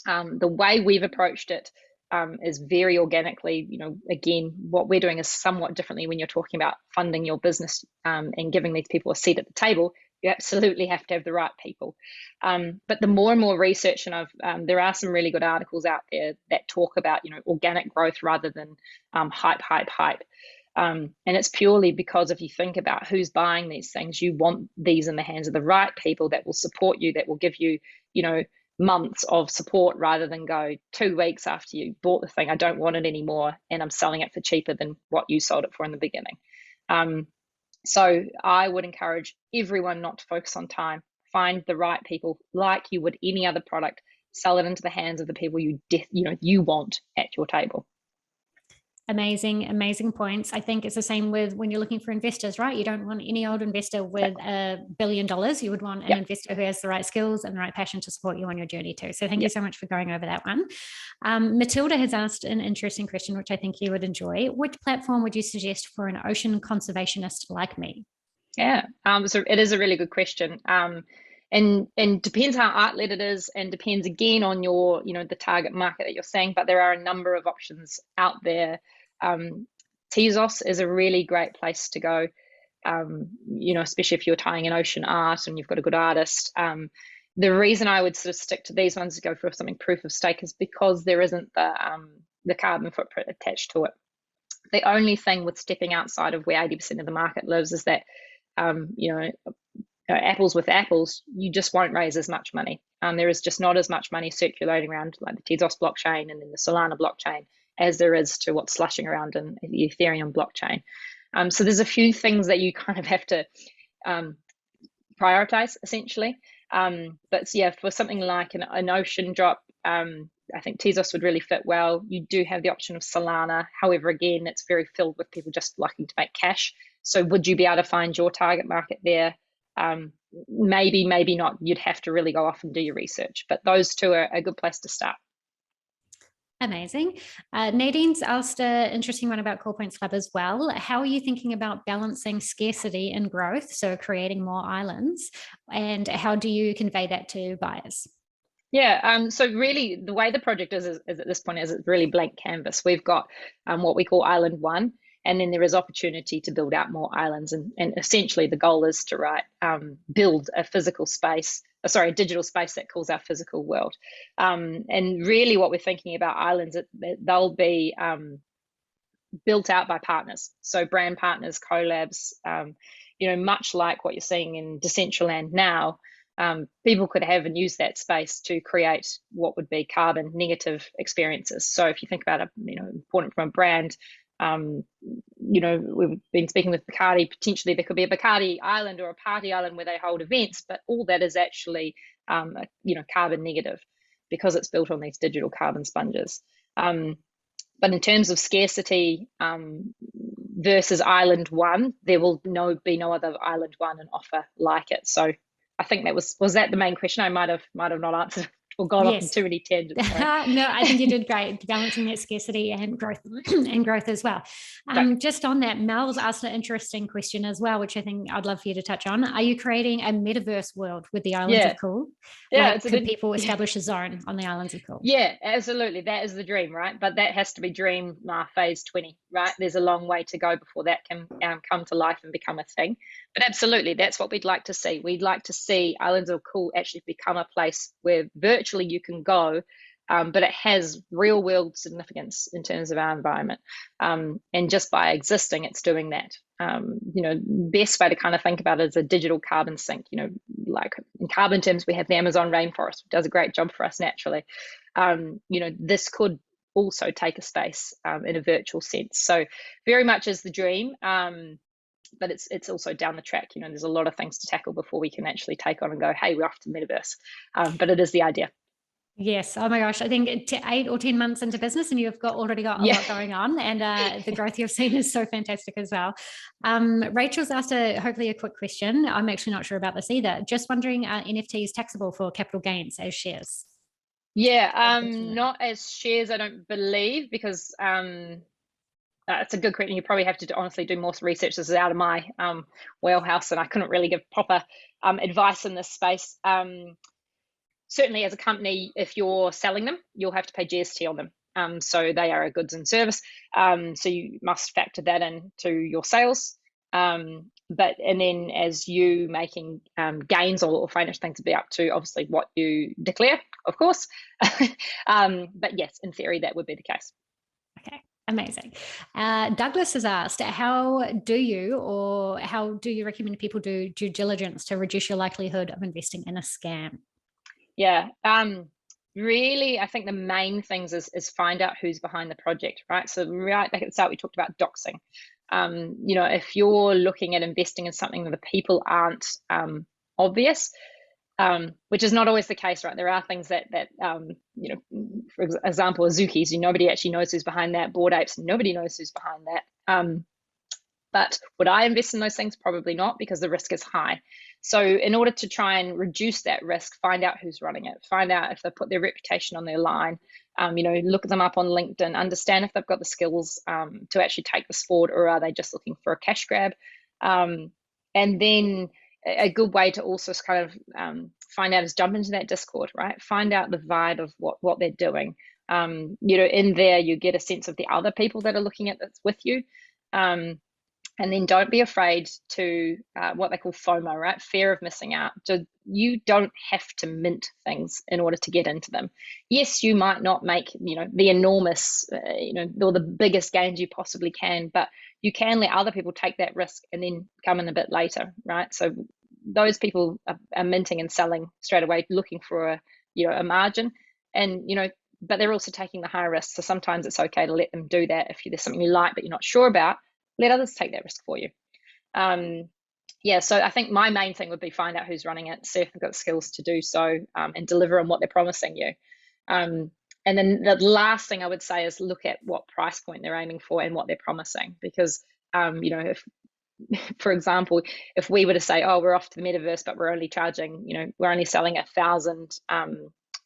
The way we've approached it is very organically. Again, what we're doing is somewhat differently when you're talking about funding your business and giving these people a seat at the table. You absolutely have to have the right people. But the more and more research, and there are some really good articles out there that talk about, organic growth rather than hype. And it's purely because if you think about who's buying these things, you want these in the hands of the right people that will support you, that will give you, months of support rather than go 2 weeks after you bought the thing, I don't want it anymore and I'm selling it for cheaper than what you sold it for in the beginning. So I would encourage everyone not to focus on time. Find the right people like you would any other product. Sell it into the hands of the people you want at your table. Amazing points. I think it's the same with when you're looking for investors, right? You don't want any old investor with $1 billion. You would want an investor who has the right skills and the right passion to support you on your journey too. So thank you so much for going over that one. Matilda has asked an interesting question, which I think you would enjoy. Which platform would you suggest for an ocean conservationist like me? Yeah, so it is a really good question. And depends how art-led it is, and depends again on your, the target market that you're saying, but there are a number of options out there. Tezos is a really great place to go, especially if you're tying in ocean art and you've got a good artist. The reason I would sort of stick to these ones to go for something proof of stake is because there isn't the carbon footprint attached to it. The only thing with stepping outside of where 80% of the market lives is that, apples with apples, you just won't raise as much money. There is just not as much money circulating around like the Tezos blockchain and then the Solana blockchain as there is to what's slushing around in the Ethereum blockchain. So there's a few things that you kind of have to prioritize essentially. But yeah, for something like an ocean drop, I think Tezos would really fit well. You do have the option of Solana. However, again, it's very filled with people just liking to make cash. So would you be able to find your target market there? Maybe not. You'd have to really go off and do your research, but those two are a good place to start. Amazing. Nadine's asked an interesting one about Core Points Club as well. How are you thinking about balancing scarcity and growth, so creating more islands, and how do you convey that to buyers? Yeah, so really the way the project is at this point is it's really blank canvas. We've got what we call Island 1, and then there is opportunity to build out more islands. And essentially the goal is to build a physical space, a digital space that calls our physical world. And really what we're thinking about islands, they'll be built out by partners. So brand partners, collabs, much like what you're seeing in Decentraland now. People could have and use that space to create what would be carbon negative experiences. So if you think about it, important from a brand, we've been speaking with Bacardi, potentially there could be a Bacardi island or a party island where they hold events, but all that is actually, carbon negative because it's built on these digital carbon sponges. But in terms of scarcity versus Island 1, there will be no other Island 1 and offer like it. So I think that was that the main question? I might have not answered or gone off in too many tangents. No, I think you did great, balancing that scarcity and growth as well. Just on that, Mel's asked an interesting question as well, which I think I'd love for you to touch on. Are you creating a metaverse world with the Islands of Cool? Yeah, could people establish a zone on the Islands of Cool? Yeah, absolutely. That is the dream, right? But that has to be dream phase 20, right? There's a long way to go before that can come to life and become a thing. But absolutely, that's what we'd like to see. We'd like to see Islands of Cool actually become a place where virtually you can go, but it has real world significance in terms of our environment. And just by existing, it's doing that. Best way to kind of think about it is a digital carbon sink. Like in carbon terms, we have the Amazon rainforest, which does a great job for us naturally. This could also take a space in a virtual sense. So very much is the dream. But it's also down the track. There's a lot of things to tackle before we can actually take on and go, hey, we're off to the metaverse. But it is the idea. Yes. Oh my gosh. I think 8 or 10 months into business and you've already got a lot going on, and the growth you've seen is so fantastic as well. Rachel's asked hopefully a quick question. I'm actually not sure about this either. Just wondering, are NFTs taxable for capital gains as shares? Yeah, not as shares, I don't believe, because it's a good question. You probably have to honestly do more research. This is out of my wheelhouse, and I couldn't really give proper advice in this space. Certainly as a company, if you're selling them, you'll have to pay GST on them. So they are a goods and service. So you must factor that into your sales. And then as you making gains or financial things to be up to obviously what you declare, of course. But yes, in theory, that would be the case. Okay. Amazing. Douglas has asked, how do you recommend people do due diligence to reduce your likelihood of investing in a scam? Yeah, really, I think the main things is find out who's behind the project, right? So right back at the start, we talked about doxing. If you're looking at investing in something that the people aren't obvious, which is not always the case, right? There are things that you know, for example, Azuki's, nobody actually knows who's behind that. Bored Apes, nobody knows who's behind that. But would I invest in those things? Probably not, because the risk is high. So in order to try and reduce that risk, find out who's running it, find out if they put their reputation on their line, you know, look them up on LinkedIn, understand if they've got the skills to actually take this forward, or are they just looking for a cash grab? And then a good way to also kind of find out is jump into that Discord, right? Find out the vibe of what they're doing. You know, in there, you get a sense of the other people that are looking at this with you. And then don't be afraid to what they call FOMO, right? Fear of missing out. So you don't have to mint things in order to get into them. Yes, you might not make, you know, the enormous, you know, or the biggest gains you possibly can, but you can let other people take that risk and then come in a bit later, right? So those people are minting and selling straight away, looking for a, you know, a margin, and, you know, but they're also taking the high risk. So sometimes it's okay to let them do that. If there's something you like but you're not sure about, let others take that risk for you. Yeah, so I think my main thing would be find out who's running it, see if they've got skills to do so, and deliver on what they're promising you. And then the last thing I would say is look at what price point they're aiming for and what they're promising. Because, you know, if, for example, if we were to say, oh, we're off to the metaverse, but we're only charging, you know, we're only selling 1,000,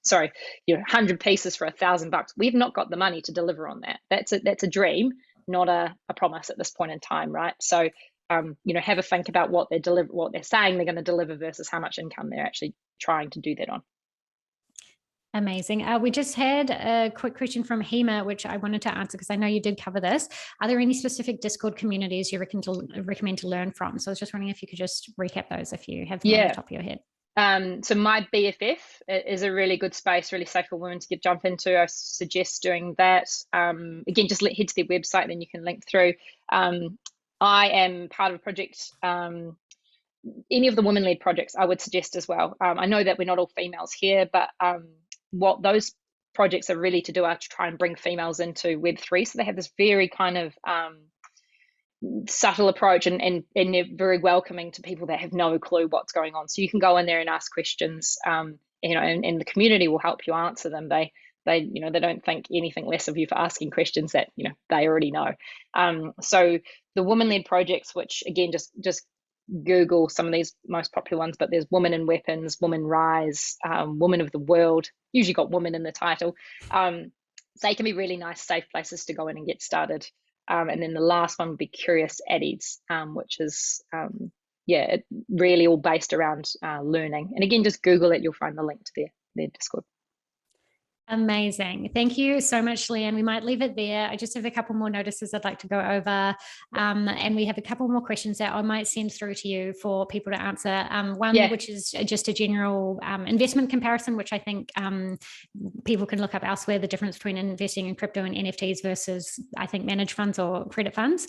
sorry, you know, 100 pieces for $1,000, we've not got the money to deliver on that. That's a dream, not a promise at this point in time, right? So, you know, have a think about what they're saying they're going to deliver versus how much income they're actually trying to do that on. Amazing. We just had a quick question from Hema, which I wanted to answer because I know you did cover this. Are there any specific Discord communities you recommend to learn from? So I was just wondering if you could just recap those if you have them on the top of your head. So my BFF is a really good space, really safe for women to jump into. I suggest doing that. Again, just head to their website, then you can link through. I am part of a project. Any of the women-led projects I would suggest as well. I know that we're not all females here, but what those projects are really to do are to try and bring females into Web3. So they have this very kind of subtle approach, and they're very welcoming to people that have no clue what's going on. So you can go in there and ask questions, you know, and the community will help you answer them. They you know, they don't think anything less of you for asking questions that, you know, they already know. So the women-led projects, which again, just Google some of these most popular ones, but there's Women in Weapons, Women Rise, Women of the World, usually got women in the title. So they can be really nice, safe places to go in and get started. And then the last one would be Curious Addies, which is, yeah, really all based around learning. And again, just Google it, you'll find the link to their Discord. Amazing. Thank you so much, Leanne. We might leave it there. I just have a couple more notices I'd like to go over. And we have a couple more questions that I might send through to you for people to answer. One, which is just a general investment comparison, which I think people can look up elsewhere, the difference between investing in crypto and NFTs versus, I think, managed funds or credit funds.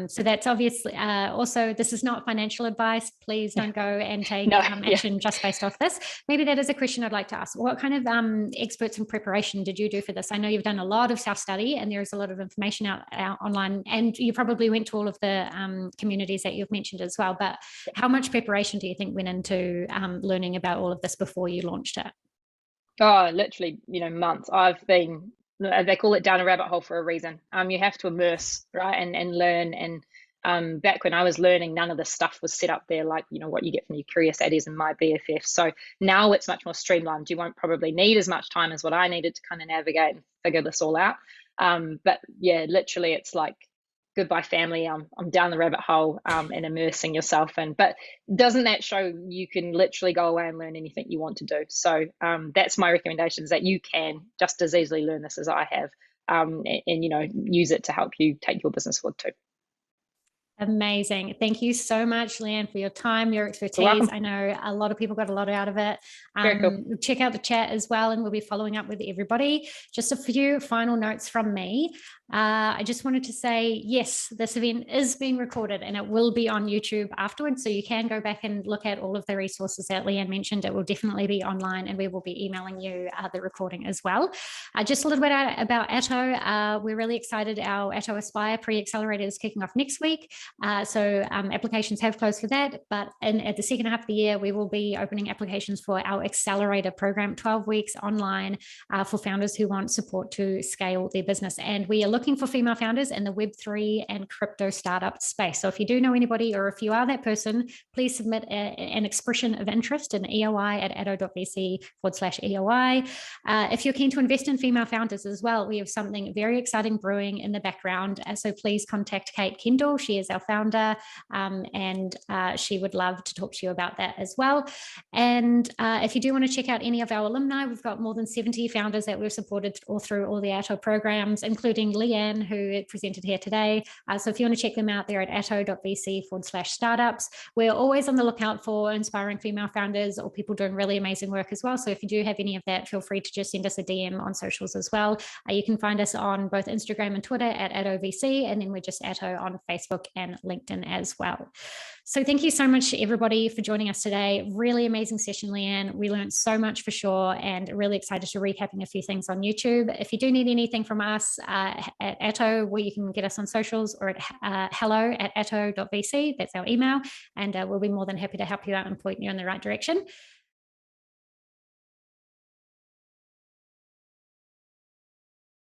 So that's obviously also, this is not financial advice. Please don't go and take action just based off this. Maybe that is a question I'd like to ask. What kind of experts and preparation did you do for this? I know you've done a lot of self-study and there's a lot of information out online, and you probably went to all of the communities that you've mentioned as well, but how much preparation do you think went into learning about all of this before you launched it? Oh, literally, you know, months. I've been, they call it down a rabbit hole for a reason. You have to immerse, right, and learn. And back when I was learning, none of this stuff was set up there, like, you know, what you get from your Curious Addies and my BFF. So now it's much more streamlined. You won't probably need as much time as what I needed to kind of navigate and figure this all out. But yeah, literally, it's like goodbye family. I'm down the rabbit hole and immersing yourself in. But doesn't that show you can literally go away and learn anything you want to do? So that's my recommendation, is that you can just as easily learn this as I have, and you know, use it to help you take your business forward too. Amazing. Thank you so much, Leanne, for your time, your expertise. I know a lot of people got a lot out of it. Cool. Check out the chat as well, and we'll be following up with everybody. Just a few final notes from me. I just wanted to say, yes, this event is being recorded and it will be on YouTube afterwards. So you can go back and look at all of the resources that Leanne mentioned. It will definitely be online, and we will be emailing you the recording as well. Just a little bit about Atto. We're really excited. Our Atto Aspire pre-accelerator is kicking off next week. So applications have closed for that, but at the second half of the year, we will be opening applications for our accelerator program, 12 weeks online for founders who want support to scale their business. And we are looking for female founders in the Web3 and crypto startup space. So if you do know anybody, or if you are that person, please submit an expression of interest in EOI at atto.vc/EOI. If you're keen to invest in female founders as well, we have something very exciting brewing in the background. So please contact Kate Kendall. She is our founder, and she would love to talk to you about that as well. And if you do want to check out any of our alumni, we've got more than 70 founders that we've supported all through all the Atto programs, including Leanne, who presented here today. So if you want to check them out, they're at atto.vc/startups. We're always on the lookout for inspiring female founders or people doing really amazing work as well. So if you do have any of that, feel free to just send us a DM on socials as well. You can find us on both Instagram and Twitter at AttoVC, and then we're just Atto on Facebook and LinkedIn as well. So thank you so much, everybody, for joining us today. Really amazing session, Leanne. We learned so much for sure, and really excited to recapping a few things on YouTube. If you do need anything from us at Atto, well, you can get us on socials or at hello@atto.vc. That's our email, and we'll be more than happy to help you out and point you in the right direction.